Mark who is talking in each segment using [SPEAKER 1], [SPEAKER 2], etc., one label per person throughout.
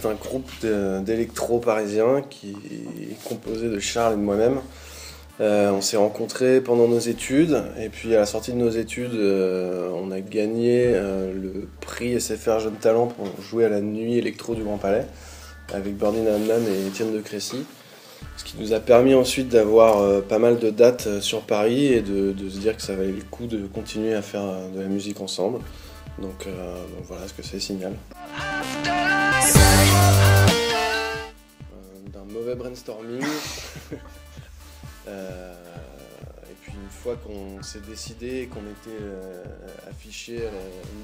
[SPEAKER 1] c'est un groupe d'électro parisiens qui est composé de Charles et de moi-même. On s'est rencontrés pendant nos études, et puis à la sortie de nos études, on a gagné le prix SFR Jeune Talent pour jouer à la nuit électro du Grand Palais, avec Birdie Nam et Étienne de Crécy. Ce qui nous a permis ensuite d'avoir pas mal de dates sur Paris et de se dire que ça valait le coup de continuer à faire de la musique ensemble. Donc voilà ce que c'est Signal. D'un mauvais brainstorming. Et puis une fois qu'on s'est décidé et qu'on était affiché à la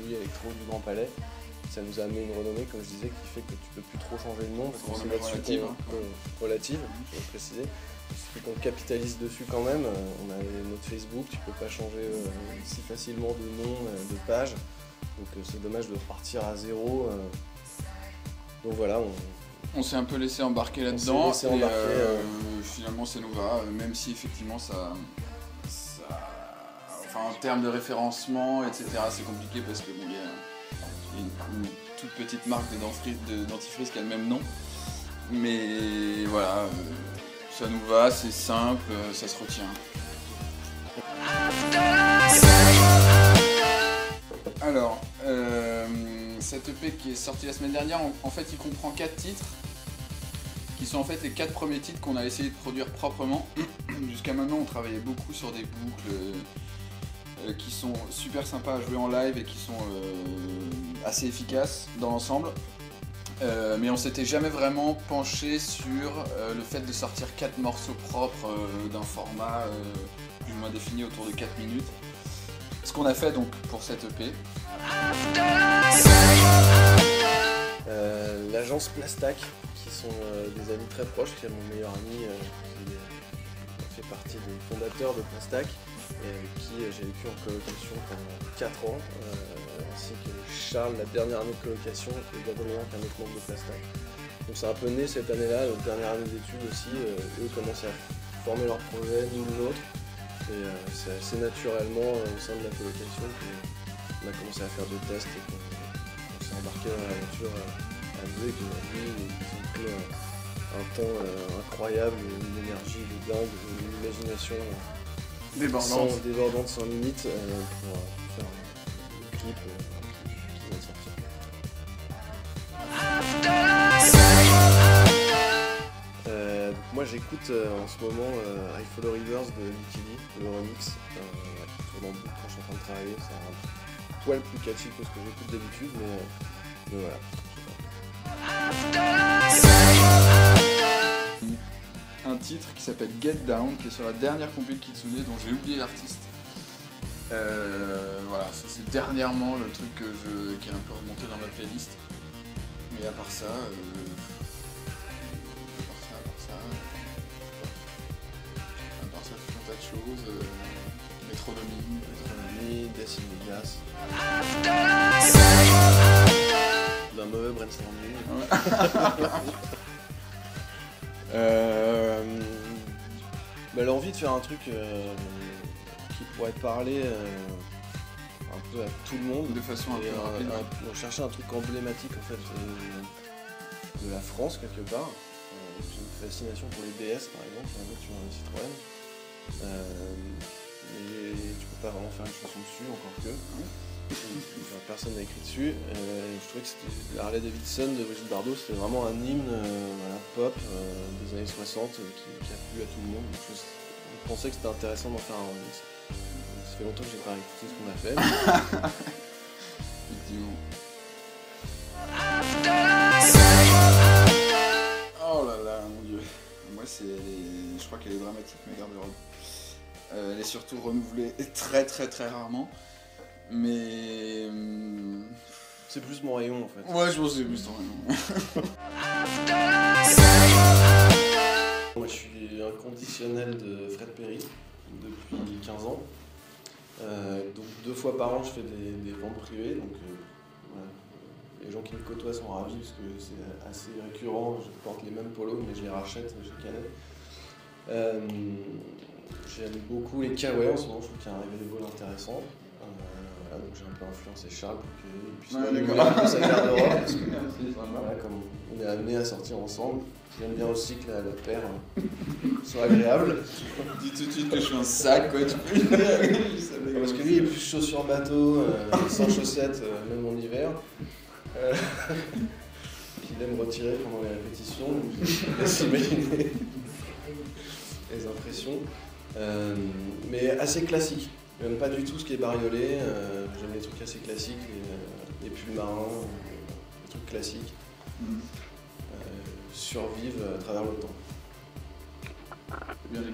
[SPEAKER 1] nuit électro du Grand Palais, ça nous a amené une renommée, comme je disais, qui fait que tu peux plus trop changer le nom, parce que c'est là-dessus relative, je vais préciser. Ce qu'on capitalise dessus quand même. On a notre Facebook, tu peux pas changer si facilement de nom, de page, donc c'est dommage de repartir à zéro. Donc voilà,
[SPEAKER 2] on s'est un peu laissé embarquer là-dedans, finalement ça nous va, même si effectivement ça enfin, en termes de référencement, etc., c'est compliqué parce que bon, il y a une toute petite marque de dentifrice qui a le même nom, mais voilà, ça nous va, c'est simple, ça se retient. Alors, cette EP qui est sortie la semaine dernière, en fait il comprend 4 titres, qui sont en fait les 4 premiers titres qu'on a essayé de produire proprement. Jusqu'à maintenant on travaillait beaucoup sur des boucles qui sont super sympas à jouer en live et qui sont assez efficaces dans l'ensemble. Mais on s'était jamais vraiment penché sur le fait de sortir 4 morceaux propres d'un format plus ou moins défini autour de 4 minutes. Ce qu'on a fait donc pour cette EP.
[SPEAKER 1] L'agence Plastac, qui sont des amis très proches, qui est mon meilleur ami qui fait partie des fondateurs de Plastac et avec qui j'ai vécu en colocation pendant 4 ans, ainsi que Charles, la dernière année de colocation, et Gabriel, qui est un autre membre de Plastac. Donc c'est un peu né cette année-là, notre dernière année d'études aussi, eux commençaient à former leur projet, nous le nôtre, et c'est assez naturellement au sein de la colocation qu'on a commencé à faire des tests et qu'on s'est embarqué dans l'aventure à deux, et qu'aujourd'hui ils ont pris un temps incroyable, une énergie de dingue, une imagination débordante sans limite pour faire un clip qui va sortir. Moi j'écoute en ce moment I Follow Rivers de Liquidi, le remix, qui tourne en boucle quand je suis en train de travailler. C'est un poil plus catchy que ce que j'écoute d'habitude, mais voilà.
[SPEAKER 2] Un titre qui s'appelle Get Down, qui est sur la dernière compil Kitsune, dont j'ai oublié l'artiste. Voilà, ça c'est dernièrement le truc qui est un peu remonté dans ma playlist. Mais à part ça, tout un tas de choses.
[SPEAKER 1] Métronomie, Death in Vegas. D'un mauvais brainstorming. L'envie de faire un truc qui pourrait parler un peu à tout le monde,
[SPEAKER 2] de façon un peu rapide.
[SPEAKER 1] On cherchait un truc emblématique en fait de la France quelque part. J'ai une fascination pour les BS par exemple, sur un Citroën. Mais tu peux pas vraiment faire une chanson dessus, encore que. Personne n'a écrit dessus. Je trouvais que c'était Harley Davidson de Brigitte Bardot, c'était vraiment un hymne pop des années 60 qui a plu à tout le monde. Je pensais que c'était intéressant d'en faire un remix. Ça fait longtemps que j'ai pas écouté ce qu'on a fait.
[SPEAKER 2] Effectivement. Oh là là, mon dieu. Moi, je crois qu'elle est dramatique, ma garde-robe. Elle est surtout renouvelée très très très rarement. Mais
[SPEAKER 1] c'est plus mon rayon en fait.
[SPEAKER 2] Ouais, je pense que c'est plus ton rayon.
[SPEAKER 1] Moi je suis inconditionnel de Fred Perry depuis 15 ans. Donc 2 fois par an je fais des ventes privées. Donc voilà. Les gens qui me côtoient sont ravis parce que c'est assez récurrent. Je porte les mêmes polos mais je les rachète chaque année. J'aime beaucoup les kawaii en ce moment, je trouve qu'il y a un level intéressant. Voilà, donc j'ai un peu influencé Charles pour qu'il puisse
[SPEAKER 2] Ouais,
[SPEAKER 1] donner
[SPEAKER 2] d'accord.
[SPEAKER 1] un peu sa garde-robe. Parce que,
[SPEAKER 2] C'est sympa.
[SPEAKER 1] voilà, comme on est amené à sortir ensemble, j'aime bien aussi que la paire soit agréable.
[SPEAKER 2] Dis tout de suite que je suis un sac, quoi, tu peux le dire. Je savais
[SPEAKER 1] Parce que
[SPEAKER 2] comment
[SPEAKER 1] lui il est plus chaussures bateau, sans chaussettes, même en hiver. Il aime retirer pendant les répétitions, donc je laisse imaginer les impressions. Mais assez classique. J'aime pas du tout ce qui est bariolé, j'aime les trucs assez classiques, les pulls marins, les trucs classiques, survivent à travers le temps.
[SPEAKER 2] Bien écrit.